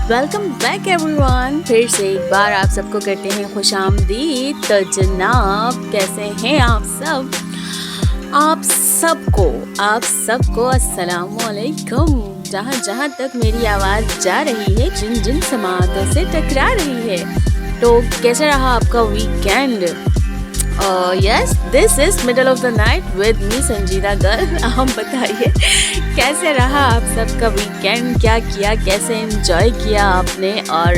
Welcome back everyone. फिर से एक बार आप सबको करते हैं खुशामदीद। तो जनाब कैसे हैं आप सब? आप सबको अस्सलामुअलैकुम। जहाँ जहाँ तक मेरी आवाज़ जा रही है, जिन जिन समातों से टकरा रही है, तो कैसा रहा आपका weekend? Yes, this is middle of the night with me संजीदा गर्ल। हम बताइए कैसे रहा आप सबका वीकेंड? क्या किया, कैसे एंजॉय किया आपने, और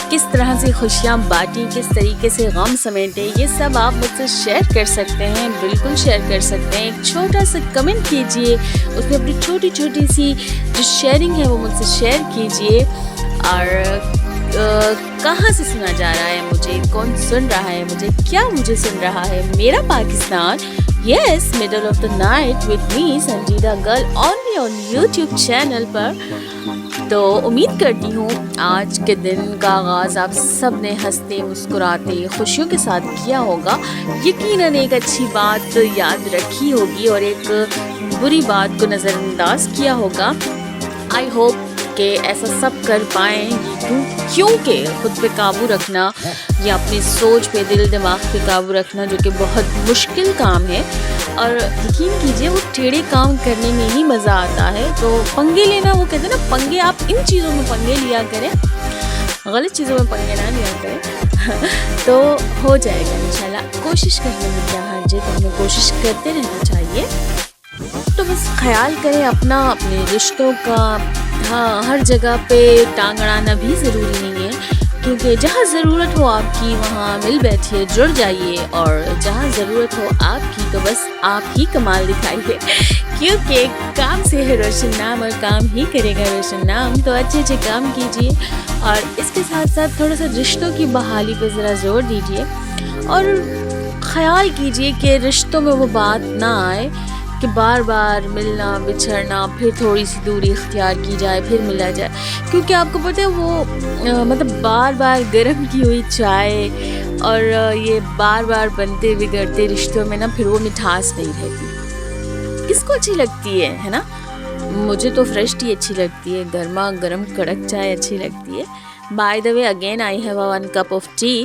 किस तरह से खुशियाँ बांटी, किस तरीके से गम समेटे, ये सब आप मुझसे शेयर कर सकते हैं। बिल्कुल शेयर कर सकते हैं। एक छोटा सा कमेंट कीजिए, उसमें अपनी छोटी छोटी सी जो शेयरिंग है वो मुझसे शेयर कीजिए। और कहाँ से सुना जा रहा है मुझे, कौन सुन रहा है मुझे, क्या मुझे सुन रहा है? मेरा Pakistan. Yes, middle of the night with me संजीदा girl, only on YouTube channel पर। तो उम्मीद करती हूँ आज के दिन का आगाज़ आप सब ने हंसते मुस्कुराते खुशियों के साथ किया होगा। यकीनन एक अच्छी बात याद रखी होगी और एक बुरी बात को नज़रअंदाज किया होगा। आई होप कि ऐसा सब कर पाएँ, क्योंकि ख़ुद पे काबू रखना या अपनी सोच पे, दिल दिमाग पे काबू रखना, जो कि बहुत मुश्किल काम है। और यकीन कीजिए वो टेढ़े काम करने में ही मज़ा आता है। तो पंगे लेना, वो कहते हैं ना, पंगे आप इन चीज़ों में पंगे लिया करें, गलत चीज़ों में पंगे ना लिया करें। तो हो जाएगा इंशाल्लाह। कोशिश करने में क्या हर्ज है, तो हमें कोशिश करते रहना चाहिए। तो बस ख्याल करें अपना, अपने रिश्तों का। हाँ, हर जगह पे टांग अड़ाना भी ज़रूरी नहीं है, क्योंकि जहाँ ज़रूरत हो आपकी वहाँ मिल बैठिए, जुड़ जाइए। और जहाँ ज़रूरत हो आपकी तो बस आप ही कमाल दिखाइए, क्योंकि काम से है रोशन नाम और काम ही करेगा रोशन नाम। तो अच्छे अच्छे काम कीजिए और इसके साथ साथ थोड़ा सा रिश्तों की बहाली पर ज़रा ज़ोर दीजिए। और ख़याल कीजिए कि रिश्तों में वो बात ना आए कि बार बार मिलना बिछड़ना, फिर थोड़ी सी दूरी इख्तियार की जाए, फिर मिला जाए। क्योंकि आपको पता है वो मतलब बार बार गर्म की हुई चाय और ये बार बार बनते बिगड़ते रिश्तों में ना, फिर वो मिठास नहीं रहती। किसको अच्छी लगती है ना? मुझे तो फ्रेश टी अच्छी लगती है, गर्मा गर्म कड़क चाय अच्छी लगती है। By the way again I have a 1 cup of T,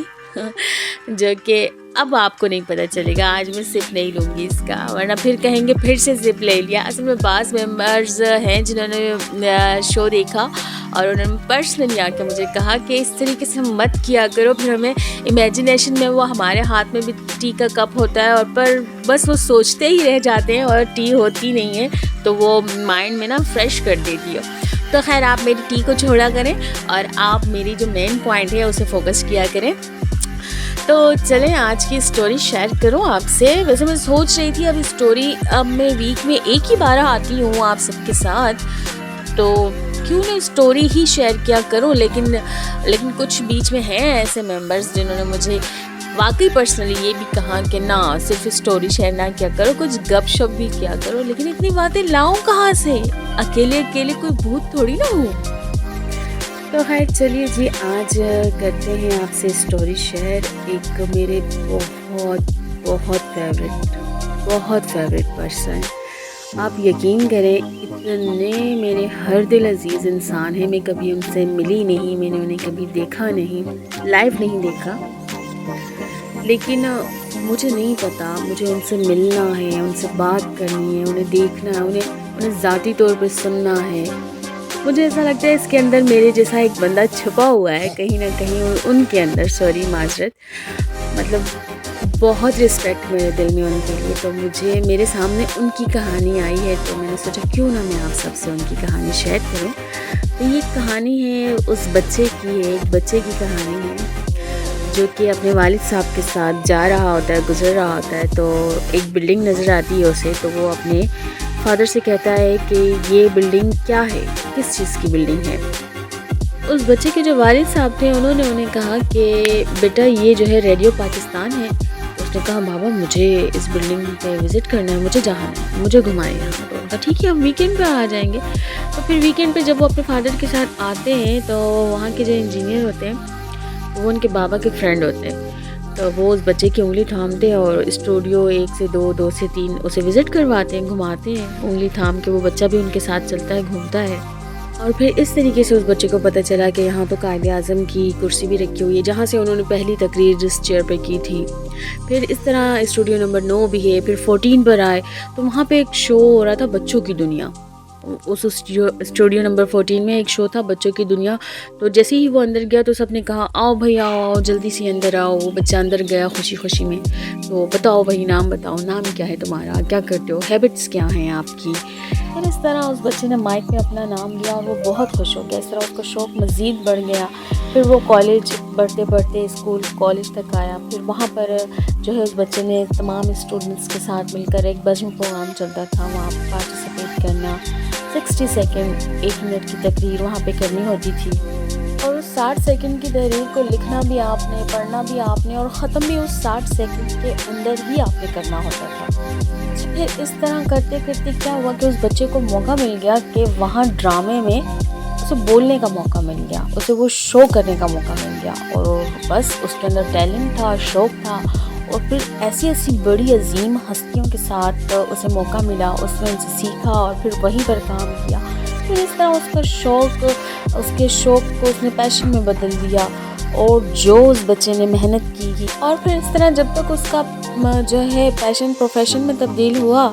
जो कि अब आपको नहीं पता चलेगा। आज मैं सिप नहीं लूँगी इसका, वरना फिर कहेंगे फिर से सिप ले लिया। असल में बास मेंबर्स हैं जिन्होंने शो देखा और उन्होंने पर्सनली आके मुझे कहा कि इस तरीके से मत किया करो, फिर हमें इमेजिनेशन में वो हमारे हाथ में भी टी का कप होता है और पर बस वो सोचते ही रह जाते हैं और टी होती नहीं है, तो वो माइंड में ना फ्रेश कर देती है। तो खैर, आप मेरी टी को छोड़ा करें और आप मेरी जो मेन पॉइंट है उसे फोकस किया करें। तो चलें आज की स्टोरी शेयर करूं आपसे। वैसे मैं सोच रही थी अब मैं वीक में एक ही बार आती हूँ आप सबके साथ, तो क्यों नहीं स्टोरी ही शेयर किया करूं। लेकिन कुछ बीच में हैं ऐसे मेंबर्स जिन्होंने मुझे वाकई पर्सनली ये भी कहा कि ना, सिर्फ स्टोरी शेयर ना किया करो, कुछ गपशप भी किया करो। लेकिन इतनी बातें लाऊं कहाँ से? अकेले अकेले कोई भूत थोड़ी ना हूँ। तो खैर चलिए जी, आज करते हैं आपसे स्टोरी शेयर। एक मेरे बहुत फेवरेट पर्सन, आप यकीन करें, इतने मेरे हर दिल अजीज़ इंसान हैं। मैं कभी उनसे मिली नहीं, मैंने उन्हें कभी देखा नहीं, लाइव नहीं देखा, लेकिन मुझे नहीं पता, मुझे उनसे मिलना है, उनसे बात करनी है, उन्हें देखना है, उन्हें ज़ाती तौर पर सुनना है। मुझे ऐसा लगता है इसके अंदर मेरे जैसा एक बंदा छुपा हुआ है कहीं ना कहीं उनके अंदर। सॉरी, माजरत, मतलब बहुत रिस्पेक्ट मेरे दिल में उनके लिए। तो मुझे मेरे सामने उनकी कहानी आई है, तो मैंने सोचा क्यों ना मैं आप सबसे उनकी कहानी शेयर करूं। तो ये कहानी है उस बच्चे की है, एक बच्चे की कहानी है जो कि अपने वालिद साहब के साथ जा रहा होता है, गुजर रहा होता है। तो एक बिल्डिंग नज़र आती है उसे, तो वो अपने फादर से कहता है कि ये बिल्डिंग क्या है, किस चीज़ की बिल्डिंग है। उस बच्चे के जो वालिद साहब थे उन्होंने उन्हें कहा कि बेटा ये जो है रेडियो पाकिस्तान है। उसने कहा बाबा मुझे इस बिल्डिंग पे विज़िट करना है, मुझे जाना है, मुझे घुमाएं यहाँ। तो उनका ठीक है, हम वीकेंड पे आ जाएंगे। तो फिर वीकेंड पे जब वो अपने फादर के साथ आते हैं तो वहाँ के जो इंजीनियर होते हैं वो उनके बाबा के फ्रेंड होते हैं। तो वो उस बच्चे की उंगली थामते हैं और स्टूडियो 1 से 2, 2 से 3 उसे विज़िट करवाते हैं, घुमाते हैं। उंगली थाम के वो बच्चा भी उनके साथ चलता है, घूमता है। اور پھر اس طریقے سے اس بچے کو پتہ چلا کہ یہاں تو قائد اعظم کی کرسی بھی رکھی ہوئی ہے، جہاں سے انہوں نے پہلی تقریر جس چیئر پہ کی تھی۔ پھر اس طرح اسٹوڈیو نمبر 9 بھی ہے، پھر 14 پر آئے تو وہاں پہ ایک شو ہو رہا تھا بچوں کی دنیا۔ اس اسٹوڈیو نمبر 14 میں ایک شو تھا بچوں کی دنیا۔ تو جیسے ہی وہ اندر گیا تو سب نے کہا آؤ بھائی آؤ آؤ جلدی سے اندر آؤ۔ وہ بچہ اندر گیا خوشی خوشی میں، تو بتاؤ بھائی نام بتاؤ، نام کیا ہے تمہارا، کیا کرتے ہو، ہیبٹس کیا ہیں آپ کی۔ پھر اس طرح اس بچے نے مائک میں اپنا نام لیا اور وہ بہت خوش ہو گیا۔ اس طرح اس کا شوق مزید بڑھ گیا۔ پھر وہ کالج پڑھتے پڑھتے اسکول کالج تک آیا۔ پھر وہاں پر جو ہے اس بچے نے تمام اسٹوڈنٹس کے ساتھ مل کر ایک بزم پروگرام چلتا تھا، وہاں پارٹیسپیٹ کرنا، 60 سیکنڈ 1 منٹ کی تقریر وہاں پہ کرنی ہوتی تھی، اور اس 60 سیکنڈ کی تحریر کو لکھنا بھی آپ نے، پڑھنا بھی آپ نے، اور ختم بھی اس 60 سیکنڈ کے اندر ہی آپ نے کرنا ہوتا تھا۔ پھر اس طرح کرتے کرتے کیا ہوا کہ اس بچے کو موقع مل گیا کہ وہاں ڈرامے میں اسے بولنے کا موقع مل گیا، اسے وہ شو کرنے کا موقع مل گیا، اور بس اس کے اندر ٹیلنٹ تھا، شوق تھا، اور پھر ایسی ایسی بڑی عظیم ہستیوں کے ساتھ اسے موقع ملا، اس نے ان سے سیکھا اور پھر وہیں پر کام کیا۔ پھر اس طرح اس کا شوق، اس کے شوق کو اس نے پیشن میں بدل دیا، اور جو اس بچے نے محنت کی، اور پھر اس طرح جب تک اس کا جو ہے پیشن پروفیشن میں تبدیل ہوا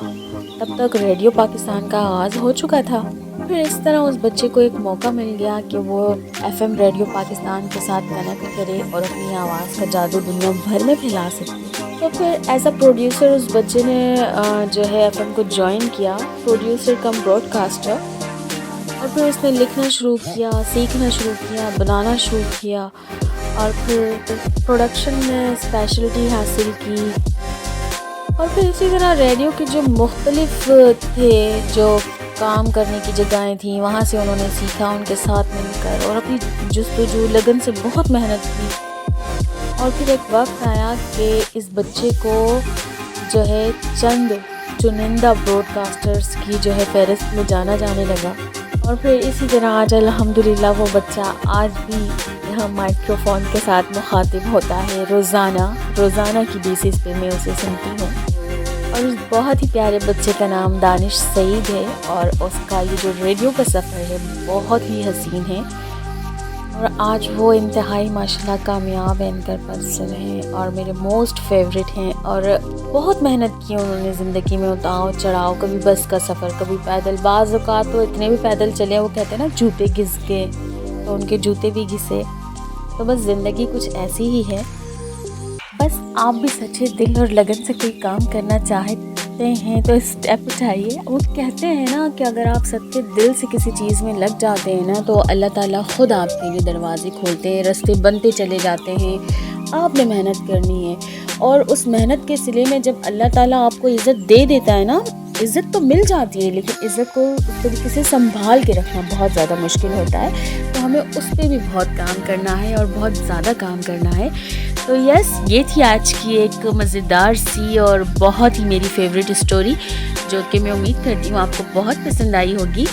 تب تک ریڈیو پاکستان کا آغاز ہو چکا تھا۔ پھر اس طرح اس بچے کو ایک موقع مل گیا کہ وہ FM ریڈیو پاکستان کے ساتھ کنیکٹ کرے اور اپنی آواز کا جادو دنیا بھر میں پھیلا سکے۔ تو پھر ایز اے پروڈیوسر اس بچے نے جو ہے FM کو جوائن کیا، پروڈیوسر کم براڈ کاسٹر، اور پھر اس نے لکھنا شروع کیا، سیکھنا شروع کیا، بنانا شروع کیا، اور پھر پروڈکشن میں اسپیشلٹی حاصل کی۔ اور پھر اسی طرح ریڈیو کے جو مختلف تھے جو کام کرنے کی جگہیں تھیں، وہاں سے انہوں نے سیکھا ان کے ساتھ مل کر، اور اپنی جستجو لگن سے بہت محنت کی۔ اور پھر ایک وقت آیا کہ اس بچے کو جو ہے چند چنندہ براڈ کاسٹرز کی جو ہے فہرست میں جانا جانے لگا، اور پھر اسی طرح آج الحمدللہ وہ بچہ آج بھی یہاں مائکرو فون کے ساتھ مخاطب ہوتا ہے، روزانہ کی بیسس پہ میں اسے سنتی ہوں۔ اور اس بہت ہی پیارے بچے کا نام دانش سعید ہے، اور اس کا یہ جو ریڈیو کا سفر ہے بہت ہی حسین ہے، اور آج وہ انتہائی ماشاءاللہ کامیاب اینکر پرسن ہیں اور میرے موسٹ فیوریٹ ہیں، اور بہت محنت کی انہوں نے زندگی میں، اتاؤ چڑھاؤ، کبھی بس کا سفر، کبھی پیدل، بعض اوقات تو اتنے بھی پیدل چلے، وہ کہتے ہیں نا جوتے گھس کے، تو ان کے جوتے بھی گھسے۔ تو بس زندگی کچھ ایسی ہی ہے، بس آپ بھی سچے دل اور لگن سے کوئی کام کرنا چاہتے ہیں تو اسٹیپ اٹھائیے۔ وہ کہتے ہیں نا کہ اگر آپ سچے دل سے کسی چیز میں لگ جاتے ہیں نا تو اللہ تعالیٰ خود آپ کے لیے دروازے کھولتے ہیں، راستے بنتے چلے جاتے ہیں۔ آپ نے محنت کرنی ہے، اور اس محنت کے صلے میں جب اللہ تعالیٰ آپ کو عزت دے دیتا ہے نا، عزت تو مل جاتی ہے لیکن عزت کو اس طریقے سے سنبھال کے رکھنا بہت زیادہ مشکل ہوتا ہے، تو ہمیں اس پہ بھی بہت کام کرنا ہے اور بہت زیادہ کام کرنا ہے۔ تو یس، یہ تھی آج کی ایک مزیدار سی اور بہت ہی میری فیوریٹ اسٹوری، جو کہ میں امید کرتی ہوں آپ کو بہت پسند آئی ہوگی۔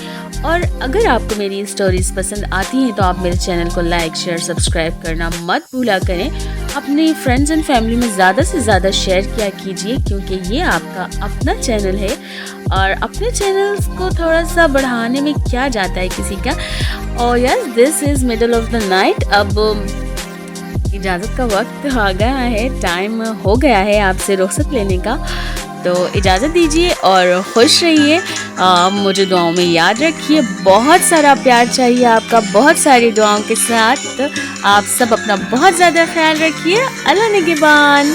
اور اگر آپ کو میری اسٹوریز پسند آتی ہیں تو آپ میرے چینل کو لائک، شیئر، سبسکرائب کرنا مت بھولا کریں۔ اپنے فرینڈز اینڈ فیملی میں زیادہ سے زیادہ شیئر کیا کیجیے، کیونکہ یہ آپ کا اپنا چینل ہے، اور اپنے چینلز کو تھوڑا سا بڑھانے میں کیا جاتا ہے کسی کا۔ اور yes, this is middle of the night. اب اجازت کا وقت آ گیا ہے، ٹائم ہو گیا ہے آپ سے رخصت لینے کا، تو اجازت دیجیے اور خوش رہیے، مجھے دعاؤں میں یاد رکھیے، بہت سارا پیار چاہیے آپ کا، بہت ساری دعاؤں کے ساتھ۔ آپ سب اپنا بہت زیادہ خیال رکھیے، اللہ نگہبان۔